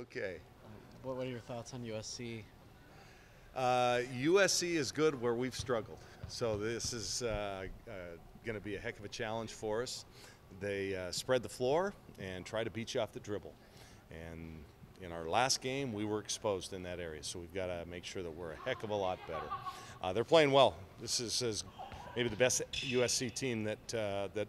Okay. What are your thoughts on USC? USC is good where we've struggled. So this is going to be a heck of a challenge for us. They spread the floor and try to beat you off the dribble. And in our last game, we were exposed in that area. So we've got to make sure that we're a heck of a lot better. They're playing well. This is maybe the best USC team that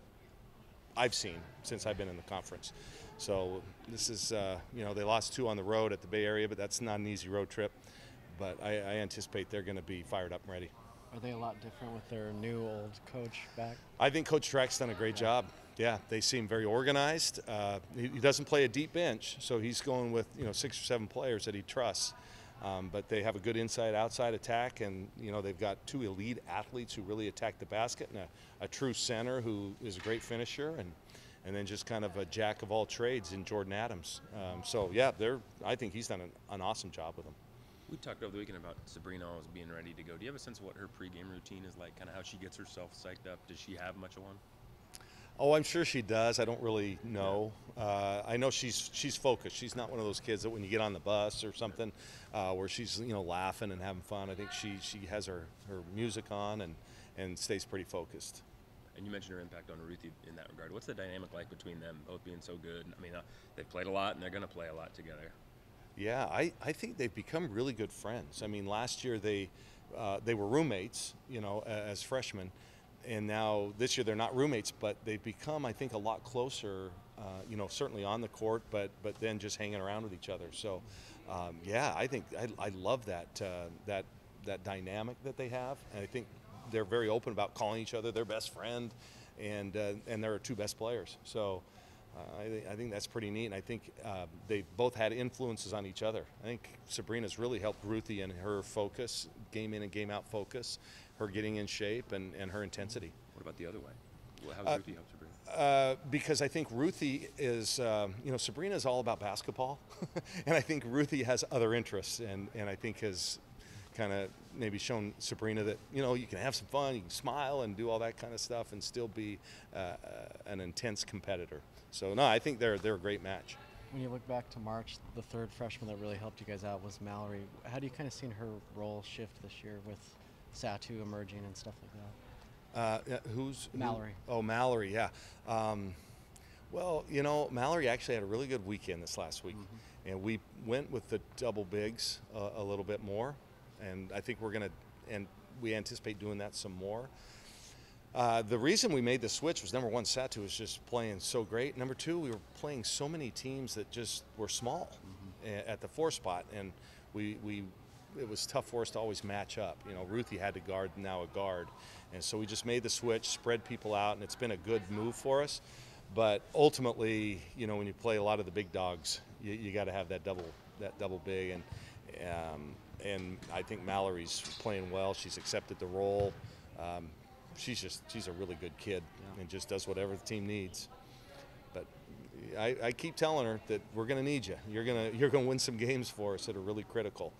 I've seen since I've been in the conference. So this is, they lost 2 on the road at the Bay Area, but that's not an easy road trip. But I anticipate they're going to be fired up and ready. Are they a lot different with their new old coach back? I think Coach Track's done a great job. Yeah, they seem very organized. He doesn't play a deep bench, so he's going with 6 or 7 players that he trusts. But they have a good inside-outside attack, and they've got 2 elite athletes who really attack the basket, and a true center who is a great finisher, and then just kind of a jack of all trades in Jordan Adams. So yeah, I think he's done an awesome job with them. We talked over the weekend about Sabrina always being ready to go. Do you have a sense of what her pregame routine is like, kind of how she gets herself psyched up? Does she have much of one? Oh, I'm sure she does. I don't really know. I know she's focused. She's not one of those kids that when you get on the bus or something where she's laughing and having fun. I think she has her music on and stays pretty focused. And you mentioned her impact on Ruthie in that regard. What's the dynamic like between them both being so good? I mean, they've played a lot and they're going to play a lot together. Yeah, I think they've become really good friends. I mean, last year they were roommates, as freshmen, and now this year they're not roommates, but they've become, I think, a lot closer. Certainly on the court, but then just hanging around with each other. So, I think I love that dynamic that they have, and I think they're very open about calling each other their best friend, and they're 2 best players. So. I think that's pretty neat, and I think they've both had influences on each other. I think Sabrina's really helped Ruthie in her focus, game in and game out focus, her getting in shape, and her intensity. What about the other way? How's Ruthie helped Sabrina? Because I think Ruthie is, Sabrina is all about basketball, and I think Ruthie has other interests, and I think has kind of maybe shown Sabrina that you can have some fun, you can smile and do all that kind of stuff, and still be an intense competitor. So no, I think they're a great match. When you look back to March, the 3rd freshman that really helped you guys out was Mallory. How do you kind of seen her role shift this year with Satu emerging and stuff like that? Who's Mallory? Mallory, yeah. Well, Mallory actually had a really good weekend this last week, and we went with the double bigs a little bit more, and I think we anticipate doing that some more. The reason we made the switch was, number one, Satu was just playing so great. Number 2, we were playing so many teams that just were small at the 4 spot, and it was tough for us to always match up. Ruthie had to guard, now a guard, and so we just made the switch, spread people out, and it's been a good move for us. But ultimately, when you play a lot of the big dogs, you got to have that double big, and I think Mallory's playing well. She's accepted the role. She's a really good kid, and just does whatever the team needs. But I keep telling her that we're going to need you. You're going to win some games for us that are really critical,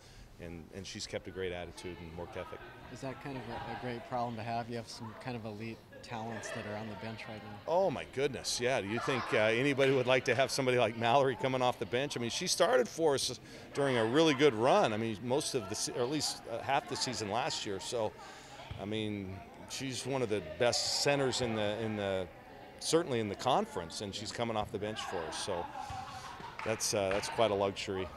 and she's kept a great attitude and work ethic. Is that kind of a great problem to have? You have some kind of elite talents that are on the bench right now. Oh my goodness, yeah. Do you think anybody would like to have somebody like Mallory coming off the bench? I mean, she started for us during a really good run. I mean, most of or at least half the season last year. So, I mean, she's one of the best centers certainly in the conference, and she's coming off the bench for us. So that's quite a luxury.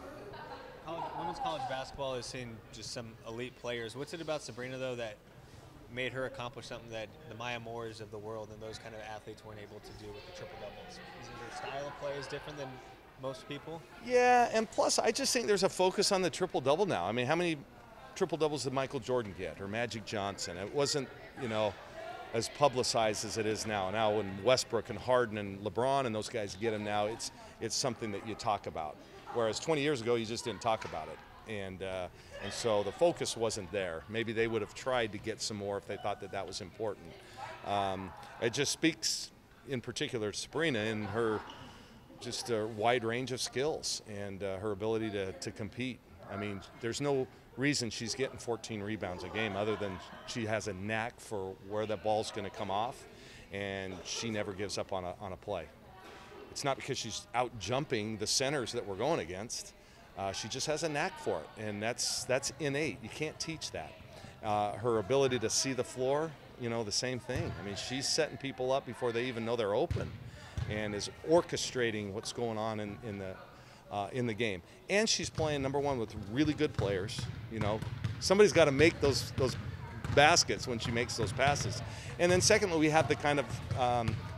Women's college basketball has seen just some elite players. What's it about Sabrina, though, that made her accomplish something that the Maya Moores of the world and those kind of athletes weren't able to do with the triple doubles? Is it her style of play is different than most people? Yeah, and plus I just think there's a focus on the triple double now. I mean, how many triple doubles did Michael Jordan get, or Magic Johnson? It wasn't, as publicized as it is now. Now when Westbrook and Harden and LeBron and those guys get them now, it's something that you talk about. Whereas 20 years ago, you just didn't talk about it. And so the focus wasn't there. Maybe they would have tried to get some more if they thought that was important. It just speaks in particular to Sabrina and her just a wide range of skills and her ability to compete. I mean, there's no reason she's getting 14 rebounds a game other than she has a knack for where the ball's going to come off, and she never gives up on a play. it's not because she's out jumping the centers that we're going against. She just has a knack for it, and that's innate. You can't teach that. Her ability to see the floor, the same thing. I mean, she's setting people up before they even know they're open, and is orchestrating what's going on in the game. And she's playing, number one, with really good players. Somebody's got to make those baskets when she makes those passes. And then secondly, we have the kind of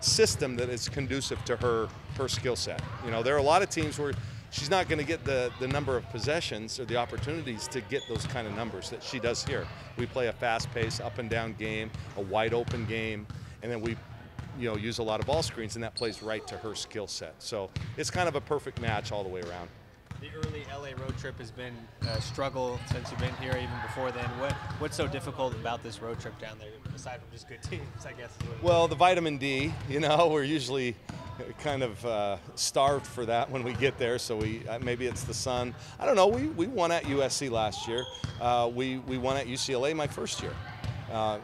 system that is conducive to her skill set. There are a lot of teams where she's not going to get the number of possessions or the opportunities to get those kind of numbers that she does here. We play a fast-paced, up-and-down game, a wide-open game, and then we use a lot of ball screens, and that plays right to her skill set. So it's kind of a perfect match all the way around. The early LA road trip has been a struggle since you've been here, even before then. What's so difficult about this road trip down there, aside from just good teams, I guess? Well, the vitamin D, we're usually kind of starved for that when we get there, so maybe it's the sun. I don't know, we won at USC last year. We won at UCLA my first year.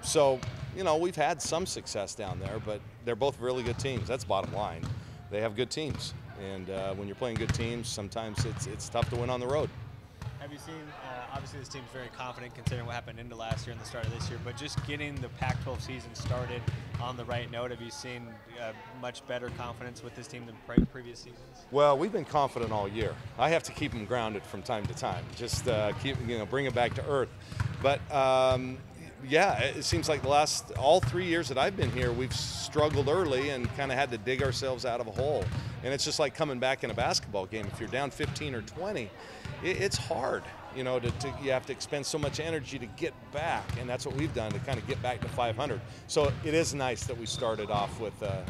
So, we've had some success down there, but they're both really good teams. That's bottom line. They have good teams. And when you're playing good teams, sometimes it's tough to win on the road. Have you seen, obviously this team's very confident considering what happened into last year and the start of this year, but just getting the Pac-12 season started on the right note, have you seen much better confidence with this team than previous seasons? Well, we've been confident all year. I have to keep them grounded from time to time, just bring it back to earth. But yeah, it seems like all 3 years that I've been here, we've struggled early and kind of had to dig ourselves out of a hole. And it's just like coming back in a basketball game. If you're down 15 or 20, it's hard. You have to expend so much energy to get back, and that's what we've done to kind of get back to 500. So it is nice that we started off with a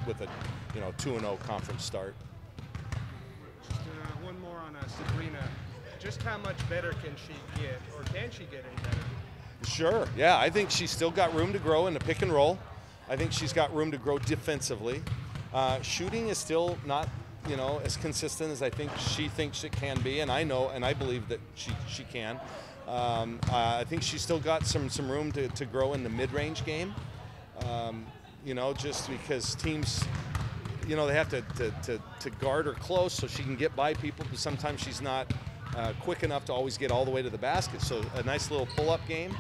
2-0 conference start. Just one more on Sabrina. Just how much better can she get, or can she get any better? Sure, yeah. I think she's still got room to grow in the pick and roll. I think she's got room to grow defensively. Shooting is still not, as consistent as I think she thinks it can be, and I know and I believe that she can. I think she's still got some room to grow in the mid-range game. Just because teams, they have to guard her close so she can get by people, but sometimes she's not quick enough to always get all the way to the basket. So a nice little pull-up game.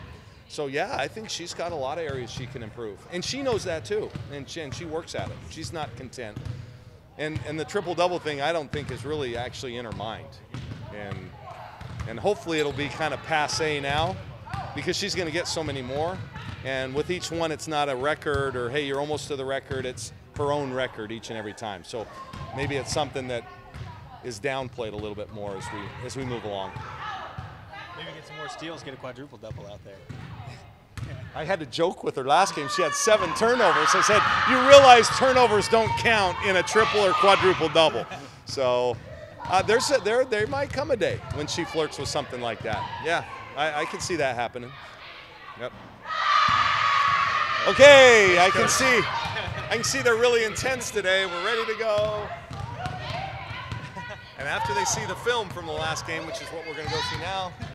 So yeah, I think she's got a lot of areas she can improve, and she knows that too, and she works at it. She's not content, and the triple-double thing I don't think is really actually in her mind, and hopefully it'll be kind of passé now, because she's going to get so many more, and with each one it's not a record or hey you're almost to the record. It's her own record each and every time. So maybe it's something that is downplayed a little bit more as we move along. Maybe get some more steals, get a quadruple-double out there. I had to joke with her last game. She had 7 turnovers. I said, you realize turnovers don't count in a triple or quadruple double. So there might come a day when she flirts with something like that. Yeah, I can see that happening. Yep. Okay, I can see they're really intense today. We're ready to go. And after they see the film from the last game, which is what we're going to go see now,